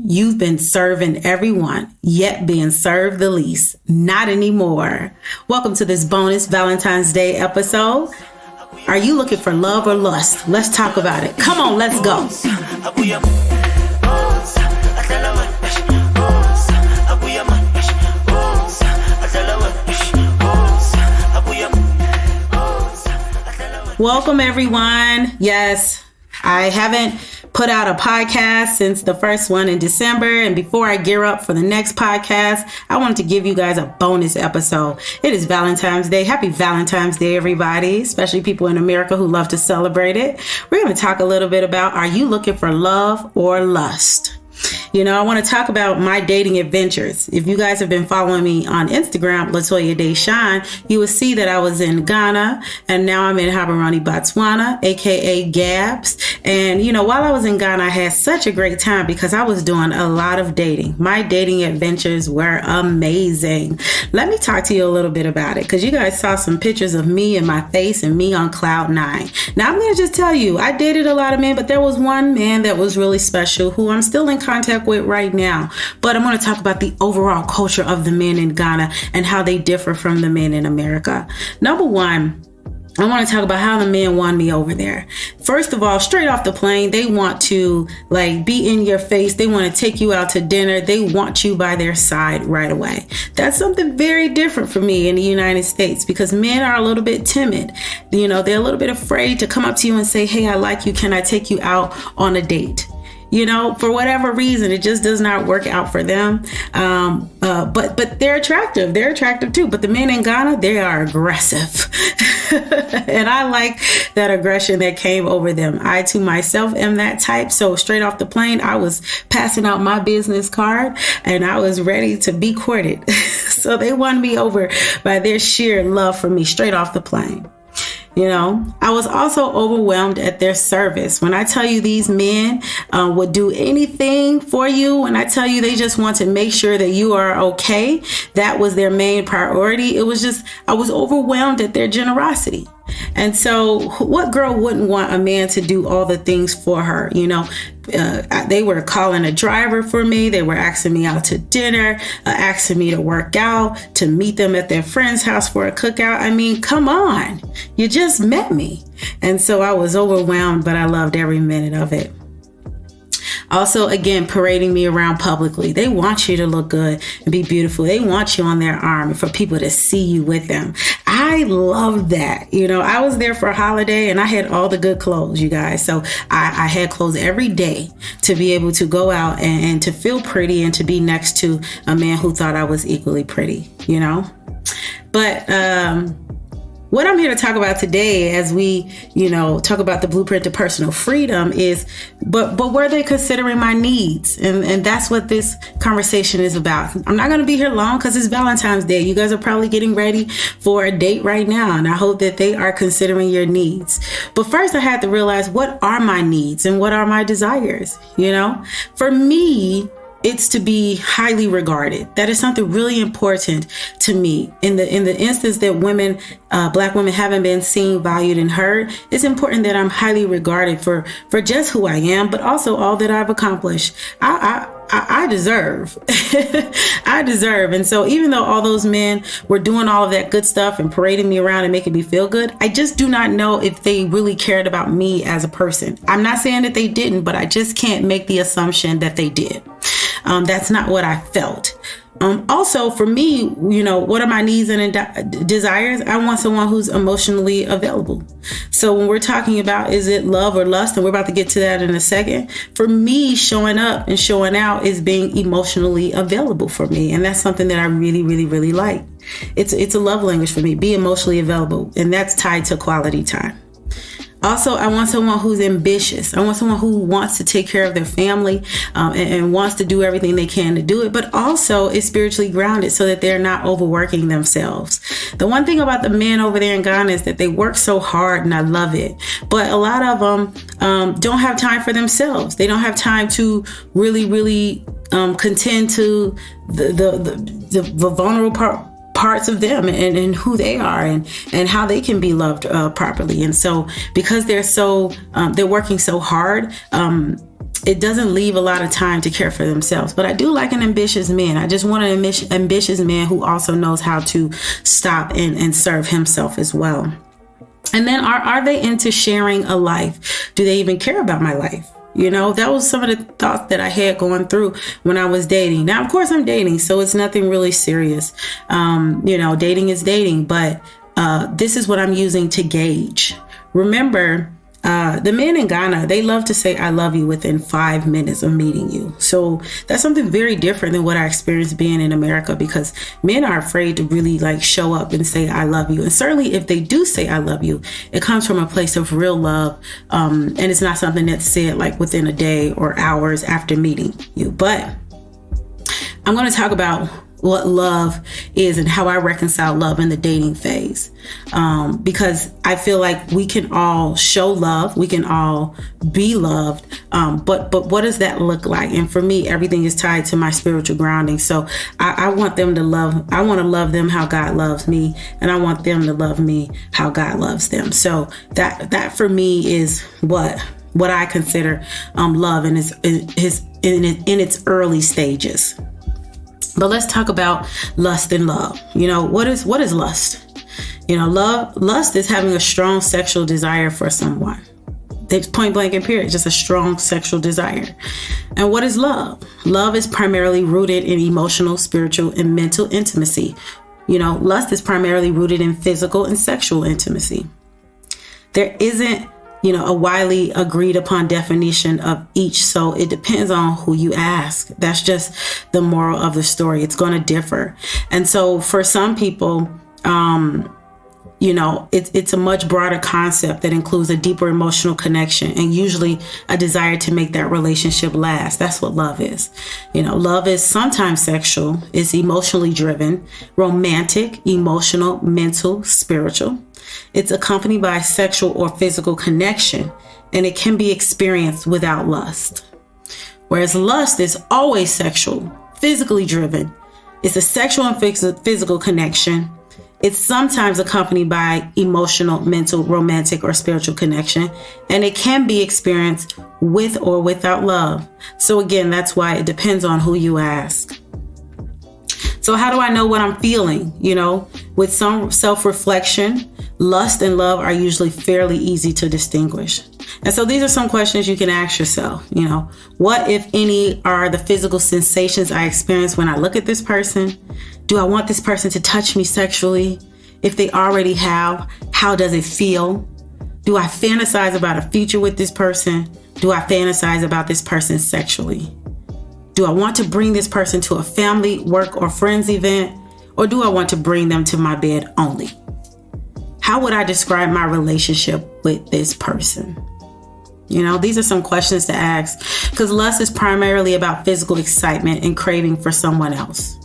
you've been serving everyone, yet being served the least. Not anymore. Welcome to this bonus Valentine's Day episode. Are you looking for love or lust? Let's talk about it. Come on, let's go. Welcome, everyone. Yes, I haven't put out a podcast since the first one in December. And before I gear up for the next podcast, I wanted to give you guys a bonus episode. It is Valentine's Day. Happy Valentine's Day, everybody, especially people in America who love to celebrate it. We're going to talk a little bit about, are you looking for love or lust? You know, I want to talk about my dating adventures. If you guys have been following me on Instagram, Latoya Deshawn, you will see that I was in Ghana and now I'm in Habarani, Botswana, aka Gabs. And, you know, while I was in Ghana, I had such a great time because I was doing a lot of dating. My dating adventures were amazing. Let me talk to you a little bit about it because you guys saw some pictures of me and my face and me on cloud nine. Now, I'm going to just tell you, I dated a lot of men, but there was one man that was really special who I'm still in contact with right now. But I'm going to talk about the overall culture of the men in Ghana and how they differ from the men in America. Number one, I want to talk about how the men won me over there. First of all, straight off the plane, they want to be in your face. They want to take you out to dinner. They want you by their side right away. That's something very different for me in the United States because men are a little bit timid. You know, they're a little bit afraid to come up to you and say, hey, I like you. Can I take you out on a date? You know, for whatever reason, it just does not work out for them. But they're attractive. They're attractive too. But the men in Ghana, they are aggressive. And I like that aggression that came over them. I, to myself, am that type. So straight off the plane, I was passing out my business card and I was ready to be courted. So they won me over by their sheer love for me straight off the plane. You know, I was also overwhelmed at their service. When I tell you these men would do anything for you, when I tell you they just want to make sure that you are okay, that was their main priority. It was just, I was overwhelmed at their generosity. And so what girl wouldn't want a man to do all the things for her? You know, they were calling a driver for me. They were asking me out to dinner, asking me to work out, to meet them at their friend's house for a cookout. I mean, come on, you just met me. And so I was overwhelmed, but I loved every minute of it. Also, again, parading me around publicly. They want you to look good and be beautiful. They want you on their arm and for people to see you with them. I love that. You know, I was there for a holiday and I had all the good clothes, you guys. So I had clothes every day to be able to go out and to feel pretty and to be next to a man who thought I was equally pretty, you know. But what I'm here to talk about today as we, you know, talk about the blueprint to personal freedom is, but were they considering my needs? And that's what this conversation is about. I'm not going to be here long because it's Valentine's Day. You guys are probably getting ready for a date right now. And I hope that they are considering your needs. But first I had to realize, what are my needs and what are my desires? You know, for me, it's to be highly regarded. That is something really important to me. In the instance that women, Black women haven't been seen, valued, and heard, it's important that I'm highly regarded for just who I am, but also all that I've accomplished. I deserve. I deserve. And so even though all those men were doing all of that good stuff and parading me around and making me feel good, I just do not know if they really cared about me as a person. I'm not saying that they didn't, but I just can't make the assumption that they did. That's not what I felt. Also, for me, you know, what are my needs and desires? I want someone who's emotionally available. So when we're talking about, is it love or lust? And we're about to get to that in a second. For me, showing up and showing out is being emotionally available for me. And that's something that I really, really, really like. It's a love language for me, be emotionally available. And that's tied to quality time. Also, I want someone who's ambitious. I want someone who wants to take care of their family and wants to do everything they can to do it, but also is spiritually grounded so that they're not overworking themselves. The one thing about the men over there in Ghana is that they work so hard, and I love it. But a lot of them don't have time for themselves. They don't have time to really contend to the vulnerable parts of them and who they are and how they can be loved properly. And so because they're working so hard, it doesn't leave a lot of time to care for themselves. But I do like an ambitious man. I just want an ambitious man who also knows how to stop and serve himself as well. And then are they into sharing a life? Do they even care about my life? You know, that was some of the thoughts that I had going through when I was dating. Now, of course, I'm dating, so it's nothing really serious. Dating is dating, but this is what I'm using to gauge. Remember, the men in Ghana, they love to say, I love you within 5 minutes of meeting you. So that's something very different than what I experienced being in America, because men are afraid to really show up and say, I love you. And certainly if they do say, I love you, it comes from a place of real love. And it's not something that's said within a day or hours after meeting you. But I'm going to talk about what love is and how I reconcile love in the dating phase. Because I feel like we can all show love, we can all be loved, but what does that look like? And for me, everything is tied to my spiritual grounding. So I want them to I want to love them how God loves me, and I want them to love me how God loves them. So that for me is what I consider love in its early stages. But let's talk about lust and love. What is lust? Lust is having a strong sexual desire for someone. It's point blank and period, just a strong sexual desire. And what is love? Love is primarily rooted in emotional, spiritual, and mental intimacy. Lust is primarily rooted in physical and sexual intimacy. There isn't a widely agreed upon definition of each. So it depends on who you ask. That's just the moral of the story. It's going to differ. And so for some people, it's a much broader concept that includes a deeper emotional connection and usually a desire to make that relationship last. That's what love is. Love is sometimes sexual, it's emotionally driven, romantic, emotional, mental, spiritual. It's accompanied by sexual or physical connection, and it can be experienced without lust. Whereas lust is always sexual, physically driven. It's a sexual and physical connection. It's sometimes accompanied by emotional, mental, romantic, or spiritual connection, and it can be experienced with or without love. So again, that's why it depends on who you ask. So how do I know what I'm feeling? With some self-reflection, lust and love are usually fairly easy to distinguish. And so these are some questions you can ask yourself. What, if any, are the physical sensations I experience when I look at this person? Do I want this person to touch me sexually? If they already have, how does it feel? Do I fantasize about a future with this person? Do I fantasize about this person sexually? Do I want to bring this person to a family, work, or friends event? Or do I want to bring them to my bed only? How would I describe my relationship with this person? These are some questions to ask, because lust is primarily about physical excitement and craving for someone else.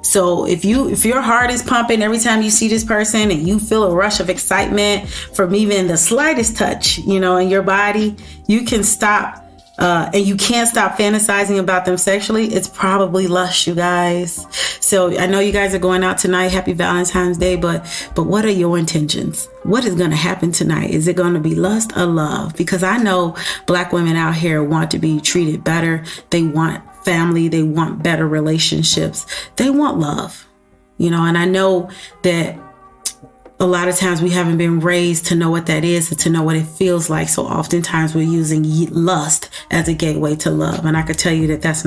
So if your heart is pumping every time you see this person and you feel a rush of excitement from even the slightest touch, in your body, you can stop and you can't stop fantasizing about them sexually, it's probably lust, you guys. So I know you guys are going out tonight. Happy Valentine's Day. But what are your intentions? What is going to happen tonight? Is it going to be lust or love? Because I know Black women out here want to be treated better. They want family. They want better relationships. They want love, and I know that a lot of times we haven't been raised to know what that is and to know what it feels like. So oftentimes we're using lust as a gateway to love. And I could tell you that that's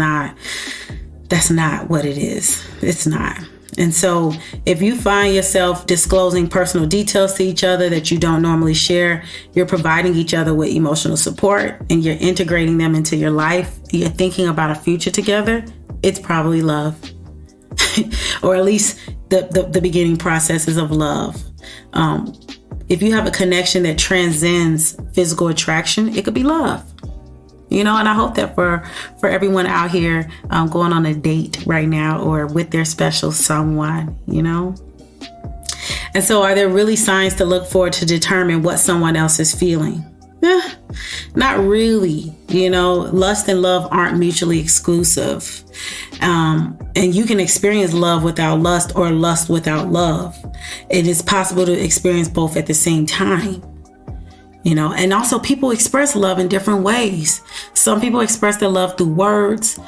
not what it is. It's not. And so if you find yourself disclosing personal details to each other that you don't normally share, you're providing each other with emotional support and you're integrating them into your life, you're thinking about a future together, it's probably love. Or at least the beginning processes of love. If you have a connection that transcends physical attraction, it could be love. And I hope that for everyone out here going on a date right now or with their special someone, And so are there really signs to look for to determine what someone else is feeling? Not really. Lust and love aren't mutually exclusive. And you can experience love without lust or lust without love. It is possible to experience both at the same time. And also people express love in different ways. Some people express their love through words.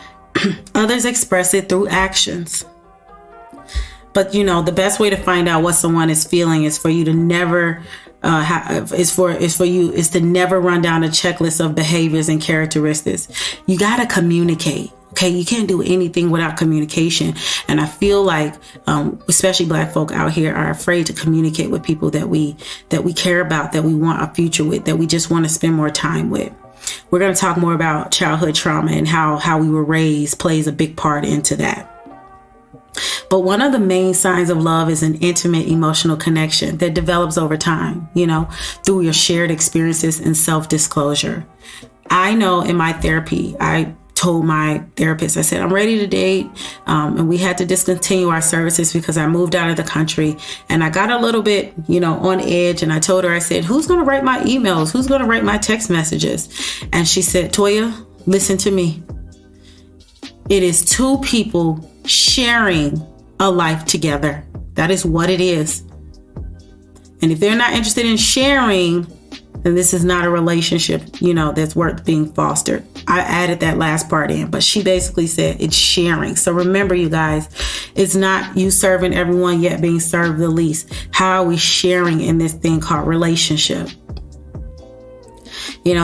Others express it through actions. But, the best way to find out what someone is feeling is for you to never is to never run down a checklist of behaviors and characteristics. You got to communicate. Okay, you can't do anything without communication. And I feel like, especially Black folk out here are afraid to communicate with people that we care about, that we want a future with, that we just want to spend more time with. We're going to talk more about childhood trauma and how we were raised plays a big part into that. But one of the main signs of love is an intimate emotional connection that develops over time, through your shared experiences and self-disclosure. I know in my therapy, I told my therapist, I said, I'm ready to date. And we had to discontinue our services because I moved out of the country and I got a little bit, on edge. And I told her, I said, who's going to write my emails? Who's going to write my text messages? And she said, Toya, listen to me. It is two people sharing a life together. That is what it is. And if they're not interested in sharing, then this is not a relationship, that's worth being fostered. I added that last part in, but she basically said it's sharing. So remember, you guys, it's not you serving everyone yet being served the least. How are we sharing in this thing called relationship?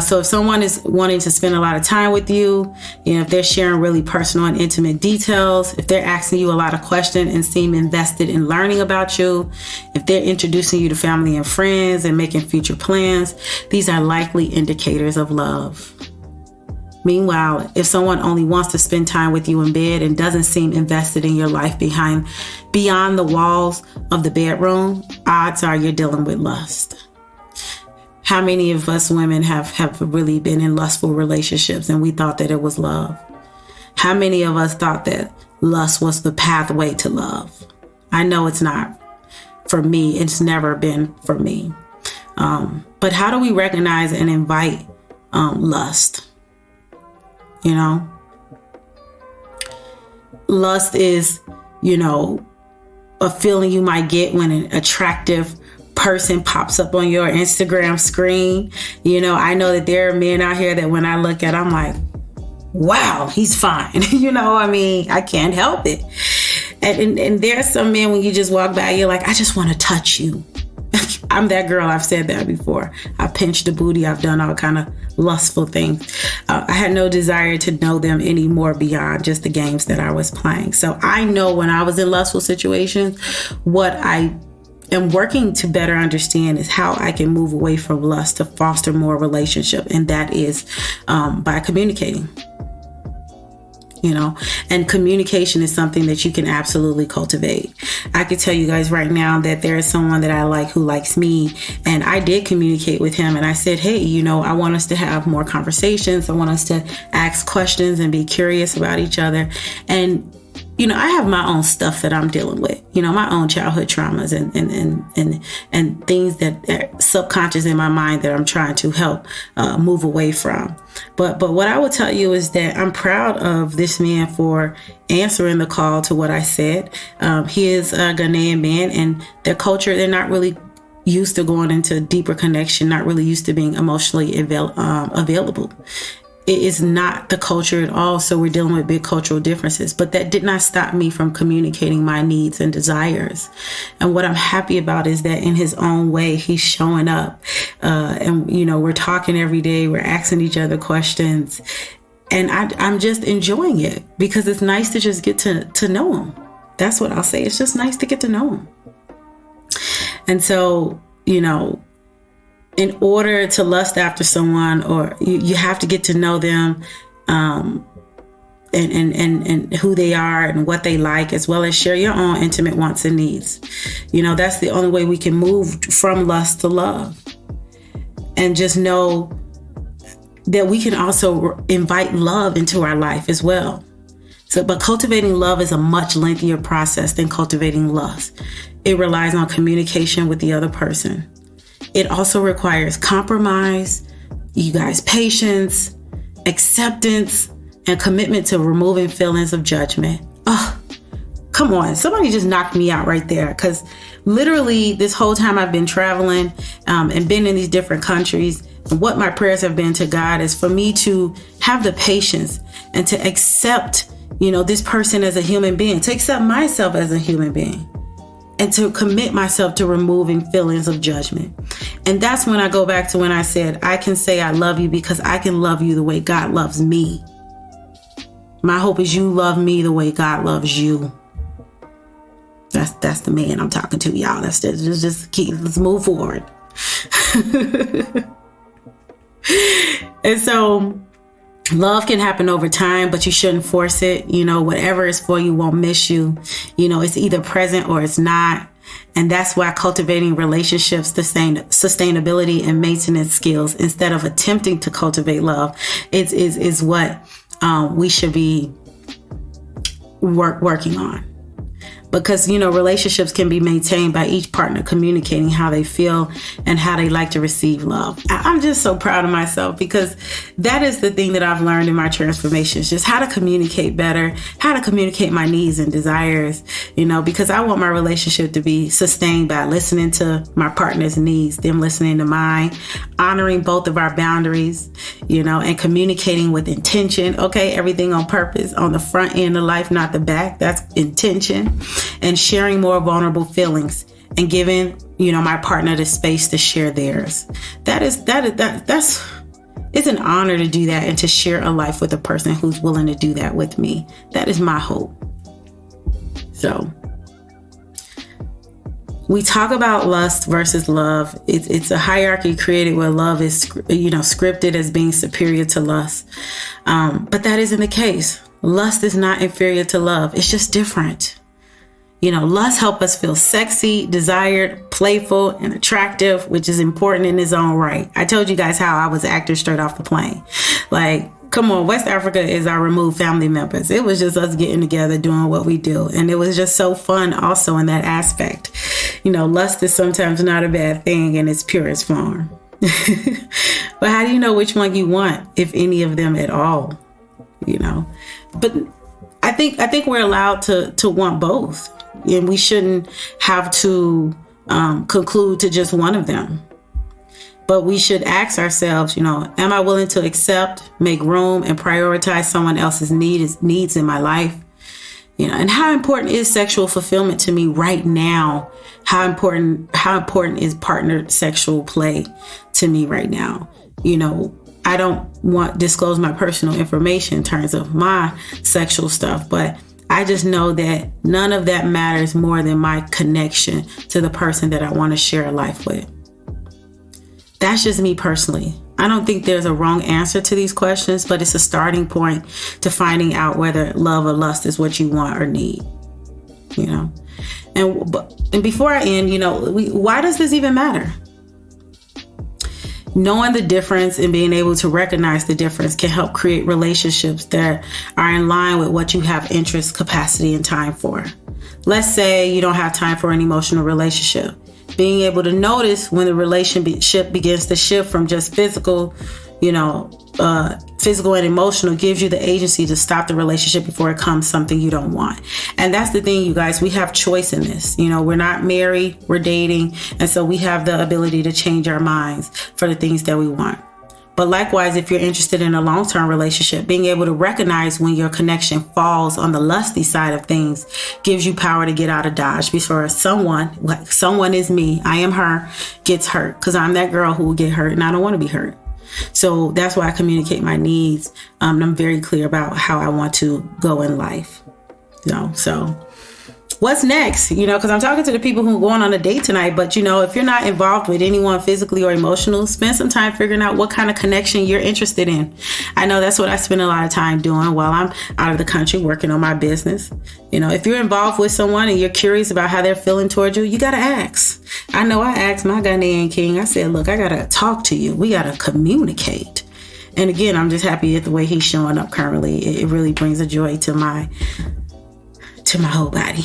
So if someone is wanting to spend a lot of time with you, if they're sharing really personal and intimate details, if they're asking you a lot of questions and seem invested in learning about you, if they're introducing you to family and friends and making future plans, these are likely indicators of love. Meanwhile, if someone only wants to spend time with you in bed and doesn't seem invested in your life beyond the walls of the bedroom, odds are you're dealing with lust. How many of us women have really been in lustful relationships and we thought that it was love? How many of us thought that lust was the pathway to love? I know it's not for me. It's never been for me. But how do we recognize and invite lust? Lust is, a feeling you might get when an attractive person pops up on your Instagram screen. I know that there are men out here that when I look at, I'm like, wow, he's fine. I can't help it. And there are some men when you just walk by, you're like, I just want to touch you. I'm that girl. I've said that before. I pinched the booty. I've done all kind of lustful things. I had no desire to know them anymore beyond just the games that I was playing. So I know when I was in lustful situations, what I am working to better understand is how I can move away from lust to foster more relationship. And that is by communicating. And communication is something that you can absolutely cultivate. I could tell you guys right now that there is someone that I like who likes me, and I did communicate with him and I said, hey, I want us to have more conversations. I want us to ask questions and be curious about each other. And I have my own stuff that I'm dealing with, my own childhood traumas and things that are subconscious in my mind that I'm trying to help move away from. But what I will tell you is that I'm proud of this man for answering the call to what I said. He is a Ghanaian man, and their culture, they're not really used to going into deeper connection, not really used to being emotionally available. It is not the culture at all. So we're dealing with big cultural differences, but that did not stop me from communicating my needs and desires. And what I'm happy about is that in his own way, he's showing up. And we're talking every day. We're asking each other questions. And I'm just enjoying it because it's nice to just get to know him. That's what I'll say. It's just nice to get to know him. And so, in order to lust after someone, or you have to get to know them and who they are and what they like, as well as share your own intimate wants and needs. That's the only way we can move from lust to love. And just know that we can also invite love into our life as well. But cultivating love is a much lengthier process than cultivating lust. It relies on communication with the other person. It also requires compromise, you guys, patience, acceptance, and commitment to removing feelings of judgment. Come on, somebody just knocked me out right there. Because literally this whole time I've been traveling and been in these different countries, and what my prayers have been to God is for me to have the patience and to accept, this person as a human being, to accept myself as a human being, and to commit myself to removing feelings of judgment. And that's when I go back to when I said, I can say I love you because I can love you the way God loves me. My hope is you love me the way God loves you. That's the man I'm talking to, y'all. Let's move forward. And so love can happen over time, but you shouldn't force it. Whatever is for you won't miss you. It's either present or it's not. And that's why cultivating relationships, sustainability and maintenance skills, instead of attempting to cultivate love, is what we should be working on. Because, relationships can be maintained by each partner communicating how they feel and how they like to receive love. I'm just so proud of myself, because that is the thing that I've learned in my transformations, just how to communicate better, how to communicate my needs and desires, because I want my relationship to be sustained by listening to my partner's needs, them listening to mine, honoring both of our boundaries, and communicating with intention. Okay, everything on purpose, on the front end of life, not the back. That's intention. And sharing more vulnerable feelings and giving, my partner the space to share theirs. That's it's an honor to do that and to share a life with a person who's willing to do that with me. That is my hope. So we talk about lust versus love. It's a hierarchy created where love is, scripted as being superior to lust. But that isn't the case. Lust is not inferior to love. It's just different. Lust help us feel sexy, desired, playful, and attractive, which is important in its own right. I told you guys how I was acting straight off the plane. Come on, West Africa is our removed family members. It was just us getting together, doing what we do. And it was just so fun also in that aspect. Lust is sometimes not a bad thing in its purest form. But how do you know which one you want, if any of them at all? But I think we're allowed to want both. And we shouldn't have to conclude to just one of them. But we should ask ourselves, am I willing to accept, make room, and prioritize someone else's needs in my life? And how important is sexual fulfillment to me right now? How important is partnered sexual play to me right now? I don't want to disclose my personal information in terms of my sexual stuff, but I just know that none of that matters more than my connection to the person that I want to share a life with. That's just me personally. I don't think there's a wrong answer to these questions, but it's a starting point to finding out whether love or lust is what you want or need. And before I end, why does this even matter? Knowing the difference and being able to recognize the difference can help create relationships that are in line with what you have interest, capacity, and time for. Let's say you don't have time for an emotional relationship. Being able to notice when the relationship begins to shift from just physical, physical and emotional gives you the agency to stop the relationship before it becomes something you don't want. And that's the thing, you guys, we have choice in this. We're not married, we're dating. And so we have the ability to change our minds for the things that we want. But likewise, if you're interested in a long-term relationship, being able to recognize when your connection falls on the lusty side of things gives you power to get out of Dodge before someone is me, I am her, gets hurt. Because I'm that girl who will get hurt and I don't want to be hurt. So that's why I communicate my needs. And I'm very clear about how I want to go in life. So what's next? Because I'm talking to the people who are going on a date tonight. But, if you're not involved with anyone physically or emotional, spend some time figuring out what kind of connection you're interested in. I know that's what I spend a lot of time doing while I'm out of the country working on my business. If you're involved with someone and you're curious about how they're feeling towards you, you got to ask. I know I asked my Ghanaian king. I said, look, I got to talk to you. We got to communicate. And again, I'm just happy at the way he's showing up currently. It really brings a joy to my whole body.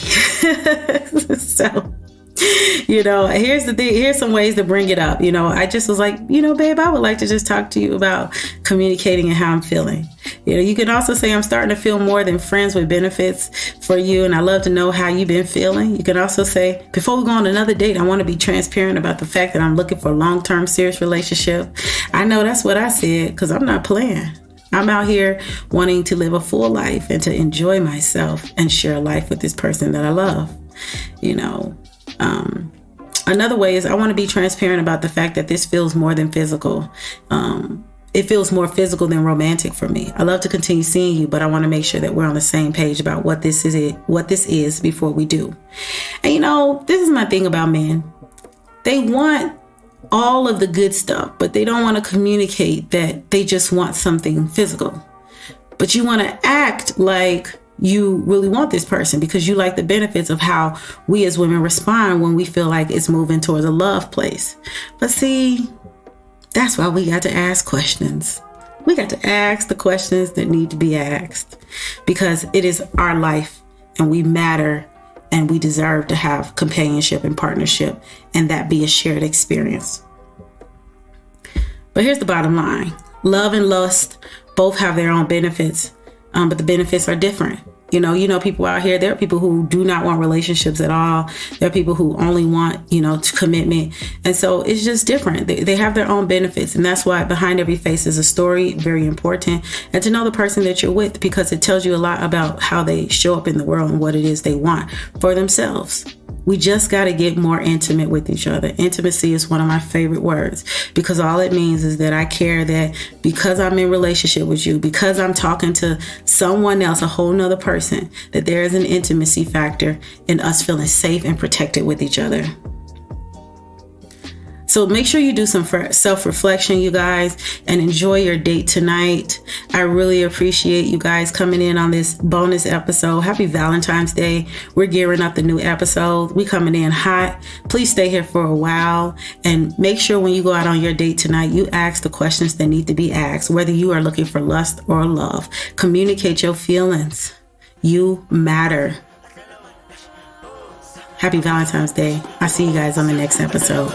So Here's the thing. Here's some ways to bring it up. I just was like, babe, I would like to just talk to you about communicating and how I'm feeling. You can also say, I'm starting to feel more than friends with benefits for you, and I love to know how you've been feeling. You can also say, before we go on another date, I want to be transparent about the fact that I'm looking for a long-term serious relationship. I know that's what I said, because I'm not playing. I'm out here wanting to live a full life and to enjoy myself and share a life with this person that I love. Another way is I want to be transparent about the fact that this feels more than physical. It feels more physical than romantic for me. I love to continue seeing you, but I want to make sure that we're on the same page about what this is before we do. And this is my thing about men. They want all of the good stuff, but they don't want to communicate that they just want something physical. But you want to act like you really want this person because you like the benefits of how we as women respond when we feel like it's moving towards a love place. But see, that's why we got to ask questions. We got to ask the questions that need to be asked because it is our life and we matter and we deserve to have companionship and partnership and that be a shared experience. But here's the bottom line. Love and lust both have their own benefits, but the benefits are different. People out here, there are people who do not want relationships at all. There are people who only want, commitment. And so it's just different. They have their own benefits. And that's why behind every face is a story, very important. And to know the person that you're with, because it tells you a lot about how they show up in the world and what it is they want for themselves. We just got to get more intimate with each other. Intimacy is one of my favorite words because all it means is that I care that because I'm in relationship with you, because I'm talking to someone else, a whole nother person, that there is an intimacy factor in us feeling safe and protected with each other. So make sure you do some self-reflection, you guys, and enjoy your date tonight. I really appreciate you guys coming in on this bonus episode. Happy Valentine's Day. We're gearing up the new episode. We coming in hot. Please stay here for a while and make sure when you go out on your date tonight, you ask the questions that need to be asked, whether you are looking for lust or love. Communicate your feelings. You matter. Happy Valentine's Day. I'll see you guys on the next episode.